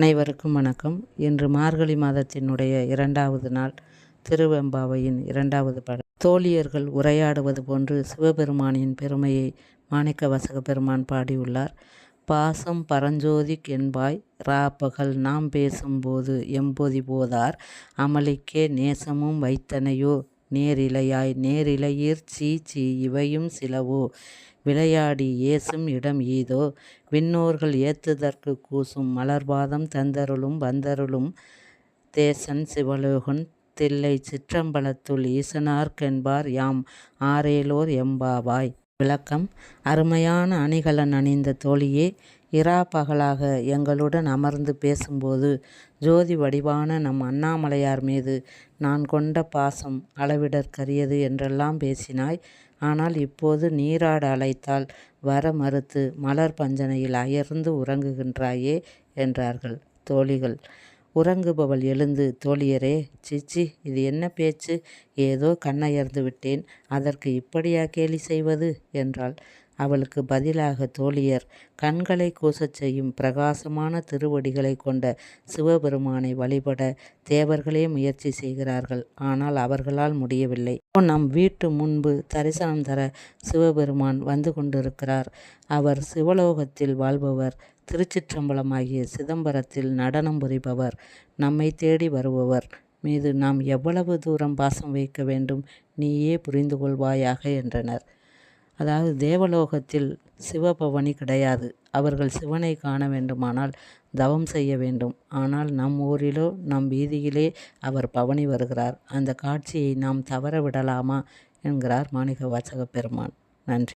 அனைவருக்கும் வணக்கம். இன்று மார்கழி மாதத்தினுடைய 2வது நாள், திருவெம்பாவையின் 2வது பாடல். தோழியர்கள் உரையாடுவது போன்று சிவபெருமானின் பெருமையை மாணிக்கவாசக பெருமான் பாடியுள்ளார். பாசம் பரஞ்சோதி கென்பாய் ராப்பகல் நாம் பேசும்போது எம்பொதி போதார் அமளிக்கே நேசமும் வைத்தனையோ நேரிழையாய் நேரிழையீர் சீ இவையும் சிலவோ விளையாடி ஏசும் இடம் ஈதோ விண்ணோர்கள் ஏத்துதற்கு கூசும் மலர்பாதம் தந்தருளும் வந்தருளும் தேசன் சிவலோகன் தில்லை சிற்றம்பலத்துள் ஈசனார்க்கென்பார் யாம் ஆரேலோர் எம்பாவாய். விளக்கம். அருமையான அணிகலன் அணிந்த தோழியே, இரா பகலாக எங்களுடன் அமர்ந்து பேசும்போது ஜோதி வடிவான நம் அண்ணாமலையார் மீது நான் கொண்ட பாசம் அளவிடற்கரியது என்றெல்லாம் பேசினாய். ஆனால் இப்போது நீராட அழைத்தால் வர மறுத்து மலர் பஞ்சனையில் அயர்ந்து உறங்குகின்றாயே என்றார்கள் தோழிகள். உறங்குபவள் எழுந்து, தோழியரே, சிச்சி, இது என்ன பேச்சு? ஏதோ கண்ணயர்ந்து விட்டேன், அதற்கு இப்படியா கேலி செய்வது என்றாள். அவளுக்கு பதிலாக தோழியர் கண்களை கூசச் செய்யும் பிரகாசமான திருவடிகளை கொண்ட சிவபெருமானை வழிபட தேவர்களே முயற்சி செய்கிறார்கள். ஆனால் அவர்களால் முடியவில்லை. நம் வீட்டு முன்பு தரிசனம் தர சிவபெருமான் வந்து கொண்டிருக்கிறார். அவர் சிவலோகத்தில் வாழ்பவர், திருச்சிற்றம்பலமாகிய சிதம்பரத்தில் நடனம் புரிபவர், நம்மை தேடி வருபவர் மீது நாம் எவ்வளவு தூரம் பாசம் வைக்க வேண்டும், நீயே புரிந்து கொள்வாயாக என்றனர். அதாவது தேவலோகத்தில் சிவபவனி கிடையாது. அவர்கள் சிவனை காண வேண்டுமானால் தவம் செய்ய வேண்டும். ஆனால் நம் ஊரிலோ நம் வீதியிலே அவர் பவனி வருகிறார். அந்த காட்சியை நாம் தவற விடலாமா என்கிறார் மாணிக்கவாசக பெருமான். நன்றி.